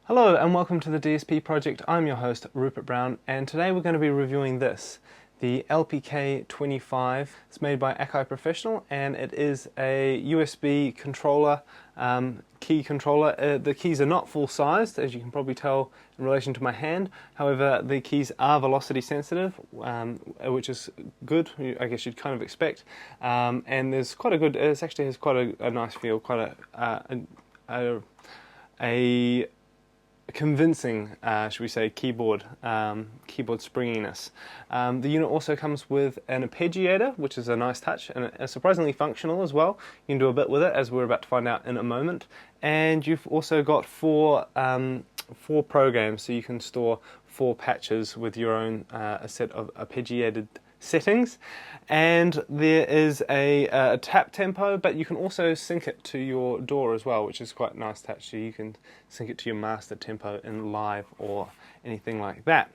Hello and welcome to the DSP Project. I'm your host Rupert Brown, and today we're going to be reviewing this, the LPK25. It's made by Akai Professional and it is a USB controller, key controller. The keys are not full sized, as you can probably tell in relation to my hand. However, the keys are velocity sensitive, which is good, I guess you'd kind of expect. And there's quite a good, it actually has quite a nice feel, quite a convincing, should we say, keyboard springiness. The unit also comes with an arpeggiator, which is a nice touch and surprisingly functional as well. You can do a bit with it, as we're about to find out in a moment. And you've also got four programs, so you can store 4 patches with your own a set of arpeggiated settings. And there is a tap tempo, but you can also sync it to your DAW as well, which is quite a nice touch. So you can sync it to your master tempo in live or anything like that.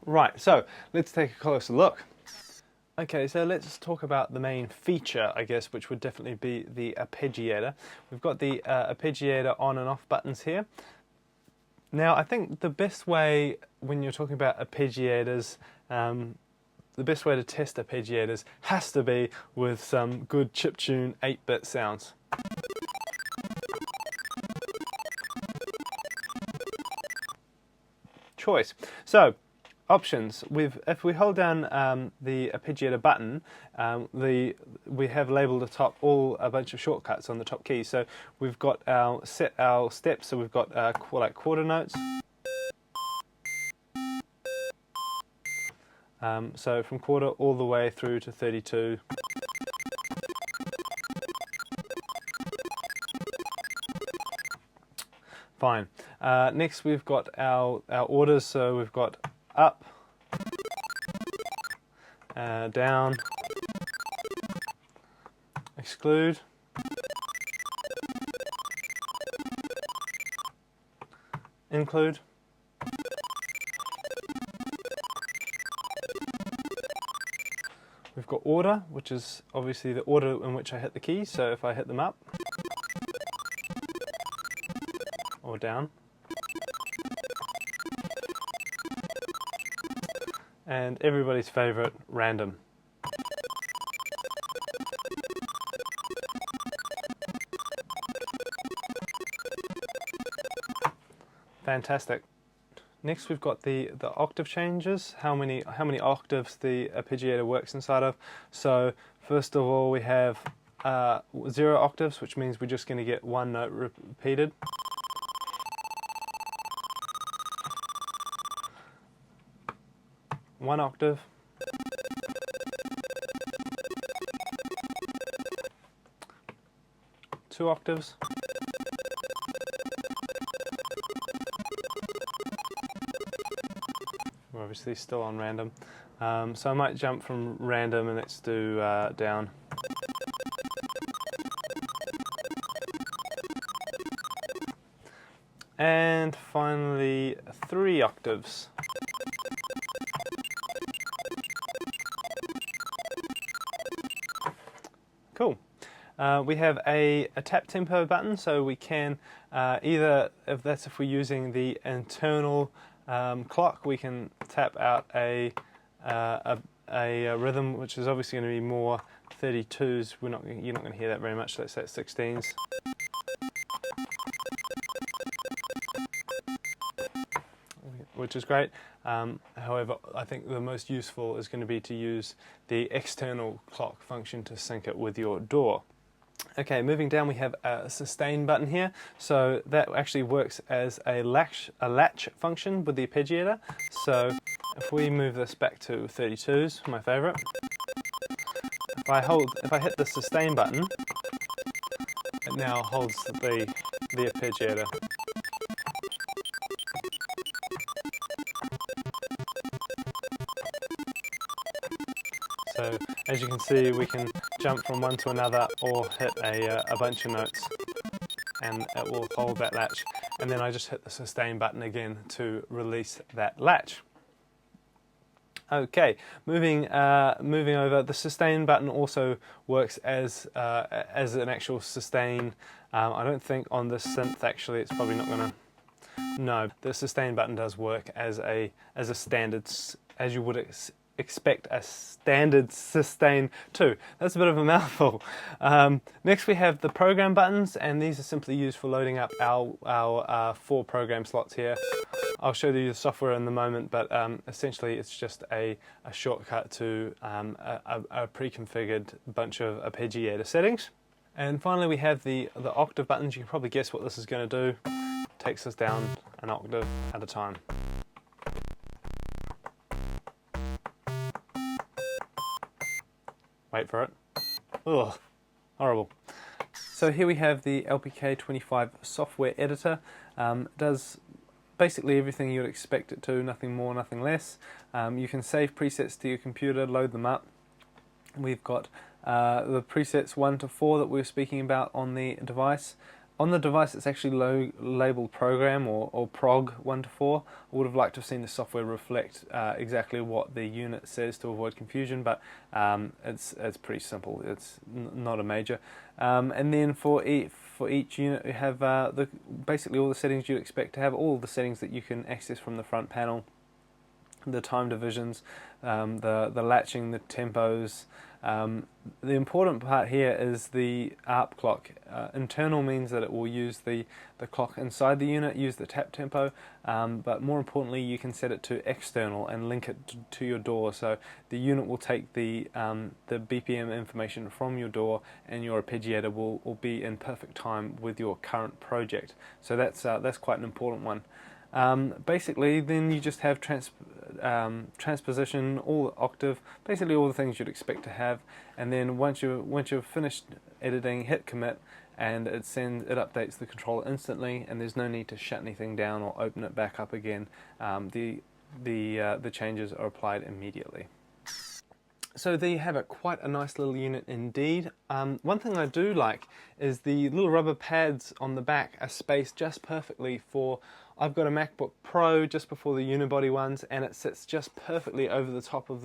Right, so let's take a closer look. Okay, so let's talk about the main feature, I guess, which would definitely be the arpeggiator. We've got the arpeggiator on and off buttons here. Now, I think the best way when you're talking about arpeggiators, the best way to test arpeggiators has to be with some good chiptune 8-bit sounds. Choice. So, options. If we hold down the arpeggiator button, we have labelled the top a bunch of shortcuts on the top keys. So we've got our steps. So we've got like quarter notes. So from quarter all the way through to 32. Fine. Next we've got our orders, so we've got up, down, exclude, include, we've got order, which is obviously the order in which I hit the keys, so if I hit them up or down, and everybody's favourite, random. Fantastic. Next we've got the octave changes, how many octaves the arpeggiator works inside of. So first of all we have 0 octaves, which means we're just going to get one note repeated. One octave. Two octaves. We're obviously still on random. So I might jump from random and let's do down. And finally 3 octaves. Cool. We have a tap tempo button, so we can either, if we're using the internal clock, we can tap out a rhythm, which is obviously going to be more 32s. You're not going to hear that very much. Let's say 16s. Which is great. However, I think the most useful is going to be to use the external clock function to sync it with your DAW. Okay, moving down we have a sustain button here. So that actually works as a latch function with the arpeggiator. So if we move this back to 32s, my favourite, if I hit the sustain button, it now holds the arpeggiator. So as you can see, we can jump from one to another or hit a bunch of notes and it will hold that latch. And then I just hit the sustain button again to release that latch. Okay, moving over, the sustain button also works as an actual sustain. I don't think on this synth actually it's probably not going to No, the sustain button does work as a standard, as you would expect a standard sustain to. That's a bit of a mouthful. Next we have the program buttons, and these are simply used for loading up our 4 program slots here. I'll show you the software in the moment, but essentially it's just a shortcut to a pre-configured bunch of arpeggiator settings. And finally we have the octave buttons. You can probably guess what this is going to do. It takes us down an octave at a time. Wait for it. Ugh, horrible. So here we have the LPK25 software editor. Does basically everything you'd expect it to, nothing more, nothing less. You can save presets to your computer, load them up. We've got the presets 1 to 4 that we were speaking about on the device. On the device it's actually labeled program or prog 1 to 4. I would have liked to have seen the software reflect exactly what the unit says to avoid confusion, but it's pretty simple. It's not a major. And then for each unit we have basically all the settings you'd expect to have, all the settings that you can access from the front panel. The time divisions, the latching, the tempos. The important part here is the ARP clock. Internal means that it will use the clock inside the unit, use the tap tempo, but more importantly you can set it to external and link it to your DAW, so the unit will take the BPM information from your DAW and your arpeggiator will be in perfect time with your current project. So that's quite an important one. Basically then you just have transposition, all octave, basically all the things you'd expect to have, and then once you've finished editing, hit commit, and it updates the controller instantly, and there's no need to shut anything down or open it back up again. The changes are applied immediately. So there you have it, quite a nice little unit indeed. One thing I do like is the little rubber pads on the back are spaced just perfectly for, I've got a MacBook Pro just before the unibody ones, and it sits just perfectly over the top of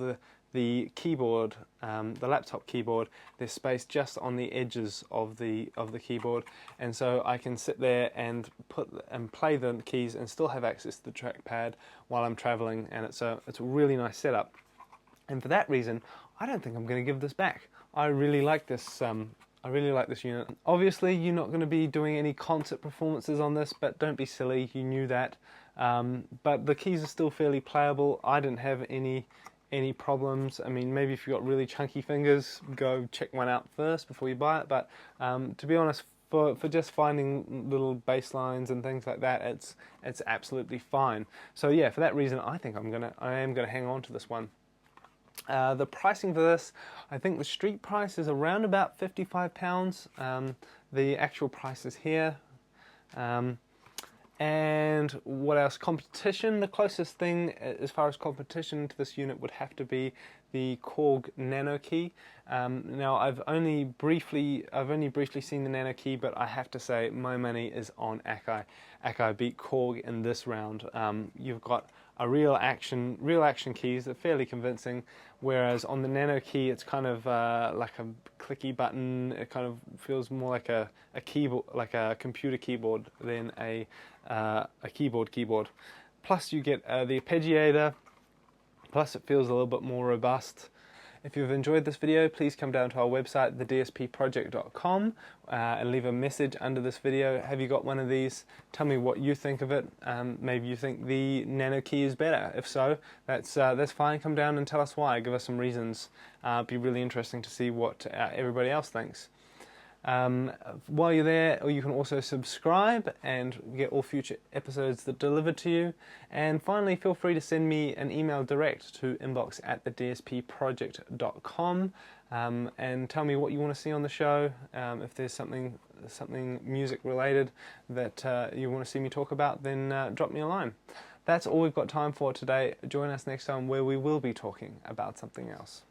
the keyboard, the laptop keyboard. They're spaced just on the edges of the keyboard, and so I can sit there and play the keys and still have access to the trackpad while I'm traveling, and it's a really nice setup. And for that reason, I don't think I'm going to give this back. I really like this. I really like this unit. Obviously, you're not going to be doing any concert performances on this, but don't be silly. You knew that. But the keys are still fairly playable. I didn't have any problems. I mean, maybe if you've got really chunky fingers, go check one out first before you buy it. But to be honest, for just finding little bass lines and things like that, it's absolutely fine. So yeah, for that reason, I think I am gonna hang on to this one. The pricing for this, I think the street price is around about £55. The actual price is here. And what else? Competition. The closest thing as far as competition to this unit would have to be the Korg Nano Key. Now I've only briefly seen the Nano Key, but I have to say my money is on Akai. Akai beat Korg in this round. You've got a real action keys. They're fairly convincing, whereas on the Nano Key it's kind of like a clicky button. It kind of feels more like a keyboard, like a computer keyboard, than a keyboard. Plus you get the arpeggiator. Plus it feels a little bit more robust. If you've enjoyed this video, please come down to our website, theDSPproject.com, and leave a message under this video. Have you got one of these? Tell me what you think of it. Maybe you think the Nano Key is better. If so, that's fine. Come down and tell us why. Give us some reasons. It'd be really interesting to see what everybody else thinks. While you're there, you can also subscribe and get all future episodes that delivered to you. And finally, feel free to send me an email direct to inbox@theDSPproject.com and tell me what you want to see on the show. If there's something music related that you want to see me talk about, then drop me a line. That's all we've got time for today. Join us next time where we will be talking about something else.